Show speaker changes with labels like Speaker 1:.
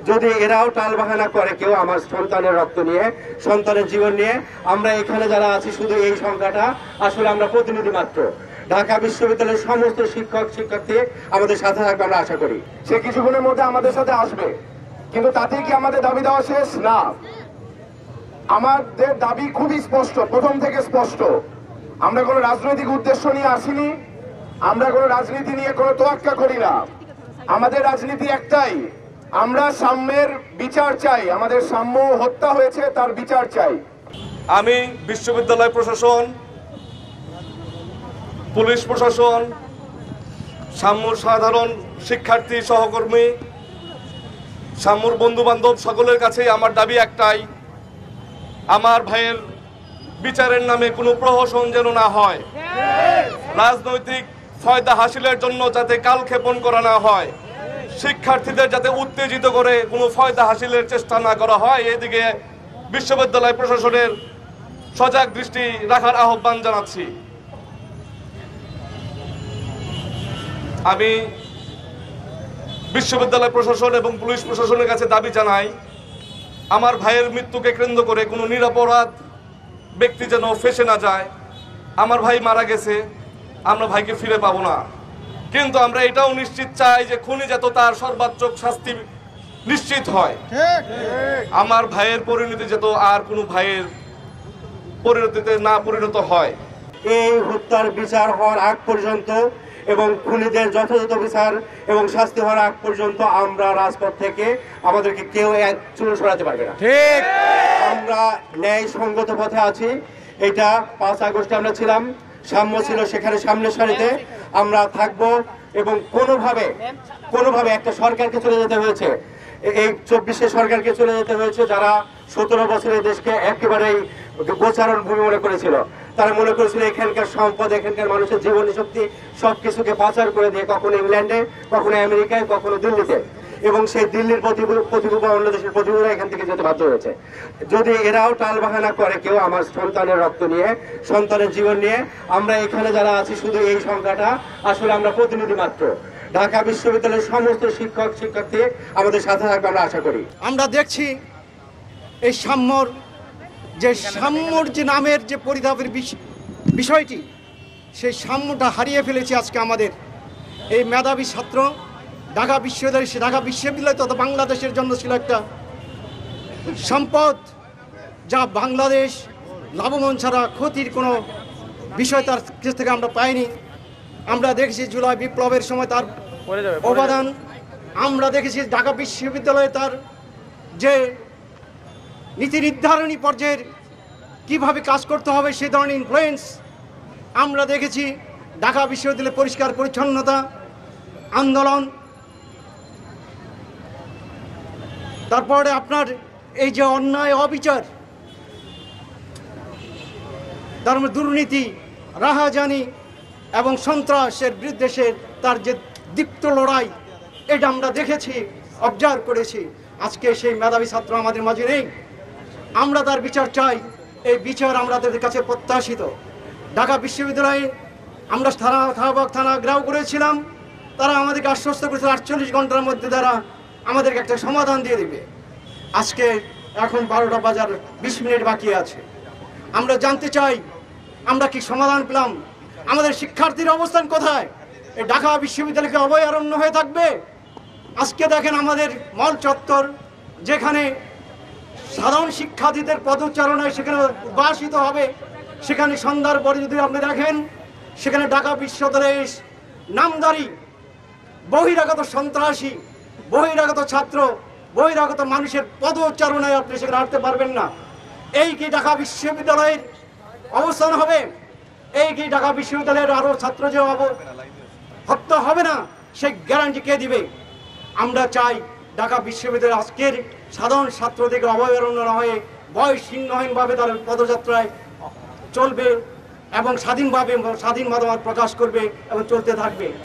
Speaker 1: যদি এরাও টালবাহানা করে কেউ আমার সন্তানের রক্ত নিয়ে, সন্তানের জীবন নিয়ে, আমরা এখানে যারা আছি শুধু এই সংখ্যাটা আসলে আমরা প্রতিনিধি মাত্র। ঢাকা বিশ্ববিদ্যালয়ের সমস্ত শিক্ষক শিক্ষার্থী আমাদের সাথে থাকবে আমরা আশা করি।
Speaker 2: সে কিছুক্ষণের মধ্যে আমাদের সাথে আসবে, কিন্তু তাতেই কি আমাদের দাবি দেওয়া শেষ? না, আমাদের দাবি খুবই স্পষ্ট, প্রথম থেকে স্পষ্ট। আমরা কোনো রাজনৈতিক উদ্দেশ্য নিয়ে আসিনি, আমরা কোনো রাজনীতি নিয়ে কোনো তোয়াক্কা করি না। আমাদের রাজনীতি একটাই, আমরা সাম্যের বিচার চাই, আমাদের সাম্য হত্যা হয়েছে তার বিচার চাই।
Speaker 3: আমি বিশ্ববিদ্যালয় প্রশাসন, পুলিশ প্রশাসন, সাম্যর সাধারণ শিক্ষার্থী সহকর্মী, সাম্যর বন্ধু বান্ধব সকলের কাছেই আমার দাবি একটাই, আমার ভাইয়ের বিচারের নামে কোনো প্রহসন যেন না হয়, রাজনৈতিক ফায়দা হাসিলের জন্য যাতে কালক্ষেপণ করা না হয়, শিক্ষার্থীদের যাতে উত্তেজিত করে কোনো ফায়দা হাসিলের চেষ্টা না করা হয়, এদিকে বিশ্ববিদ্যালয় প্রশাসনের সজাগ দৃষ্টি রাখার আহ্বান জানাচ্ছি। আমি বিশ্ববিদ্যালয় প্রশাসন এবং পুলিশ প্রশাসনের কাছে দাবি জানাই, আমার ভাইয়ের মৃত্যুকে কেন্দ্র করে কোনো নিরপরাধ ব্যক্তি যেন ফেঁসে না যায়। আমার ভাই মারা গেছে, আমরা ভাইকে ফিরে পাবো না, কিন্তু আমরা এটাও নিশ্চিত চাই যে খুনি যাতে তার সর্বোচ্চ শাস্তি নিশ্চিত হয়। আমার ভাইয়ের পরিণতি যাতে আর কোনো ভাইয়ের পরিণতিতে না পরিণত হয়।
Speaker 1: এই হত্যার বিচার হওয়ার আগ পর্যন্ত এবং খুনিদের যথাযথ বিচার এবং শাস্তি হওয়ার আগ পর্যন্ত আমরা রাজপথ থেকে আমাদেরকে কেউ এক চুল সরাতে পারবে না। ঠিক, আমরা ন্যায় সঙ্গত পথে আছি। এটা 5 আগস্টে আমরা ছিলাম, সাম্য ছিল সেখানে সামনের সারিতে আমরা থাকব, এবং কোনোভাবে একটা সরকারকে চলে যেতে হয়েছে, এই 24-এ সরকারকে চলে যেতে হয়েছে যারা 17 বছরের দেশকে একেবারেই গোচারণ ভূমি মনে করেছিল। তারা মনে করেছিল এখানকার সম্পদ, এখানকার মানুষের জীবনী শক্তি সবকিছুকে পাচার করে দিয়ে কখনো ইংল্যান্ডে, কখনো আমেরিকায়, কখনো দিল্লিতে, এবং সেই দিল্লির প্রতিভূবা অন্য দেশের প্রতিভূরা এখান থেকে যেতে বাধ্য হয়েছে। যদি এরাও টালবাহানা করে কেউ আমার সন্তানের রক্ত নিয়ে, সন্তানের জীবন নিয়ে, আমরা এখানে যারা আছি শুধু এই সংখ্যাটা আসলে আমরা প্রতিনিধি মাত্র। ঢাকা বিশ্ববিদ্যালয়ের সমস্ত শিক্ষক শিক্ষার্থী আমাদের সাথে থাকবে আমরা আশা করি।
Speaker 4: আমরা দেখছি এই সাম্যর যে নামের যে পরিতাপের বিষয়টি, সেই সাম্যটা হারিয়ে ফেলেছি আজকে আমাদের এই মেধাবী ছাত্র। ঢাকা বিশ্ববিদ্যালয় তথা বাংলাদেশের জন্য ছিল একটা সম্পদ, যা বাংলাদেশ লাভবান ছাড়া ক্ষতির কোনো বিষয় তার কাছ থেকে আমরা পাইনি। আমরা দেখেছি জুলাই বিপ্লবের সময় তার অবদান, আমরা দেখেছি ঢাকা বিশ্ববিদ্যালয়ে তার যে নীতি নির্ধারণী পর্যায়ের কীভাবে কাজ করতে হবে সেই ধরনের ইনফ্লুয়েন্স আমরা দেখেছি। ঢাকা বিশ্ববিদ্যালয়ে পরিষ্কার পরিচ্ছন্নতা আন্দোলন, তারপরে আপনার এই যে অন্যায় অবিচার, তার মধ্যে দুর্নীতি, রাহাজানি এবং সন্ত্রাসের বিরুদ্ধে তার যে দীপ্ত লড়াই, এটা আমরা দেখেছি, অবজার্ভ করেছি। আজকে সেই মেধাবী ছাত্র আমাদের মাঝে নেই, আমরা তার বিচার চাই। এই বিচার আমাদের কাছে প্রত্যাশিত। ঢাকা বিশ্ববিদ্যালয়ে আমরা থানা ঘেরাও করেছিলাম, তারা আমাদেরকে আশ্বস্ত করেছিল 48 ঘন্টার মধ্যে তারা আমাদেরকে একটা সমাধান দিয়ে দেবে। আজকে এখন 12টা বাজার 20 মিনিট বাকি আছে। আমরা জানতে চাই আমরা কি সমাধান পেলাম? আমাদের শিক্ষার্থীর অবস্থান কোথায়? এই ঢাকা বিশ্ববিদ্যালয়কে অভয়ারণ্য হয়ে থাকবে? আজকে দেখেন আমাদের মল চত্বর, যেখানে সাধারণ শিক্ষার্থীদের পদচারণায় সেখানে উদ্ভাসিত হবে, সেখানে সন্ধ্যার পরে যদি আপনি দেখেন সেখানে ঢাকা বিশ্ববিদ্যালয়ের নামধারী বহিরাগত সন্ত্রাসী, বহিরাগত ছাত্র, বহিরাগত মানুষের পদচারণায় আপনি সেখানে হাঁটতে পারবেন না। এই কি ঢাকা বিশ্ববিদ্যালয়ের অবস্থান হবে? এই কি ঢাকা বিশ্ববিদ্যালয়ের আরো ছাত্র যে হত্যা হবে না, সেই গ্যারান্টি কে দিবে? আমরা চাই ঢাকা বিশ্ববিদ্যালয় আজকের সাধারণ ছাত্রদের অভয়ারণ্য না হয়ে বয়সহীনভাবে তার পদযাত্রায় চলবে এবং স্বাধীন মতামত প্রকাশ করবে এবং চলতে থাকবে।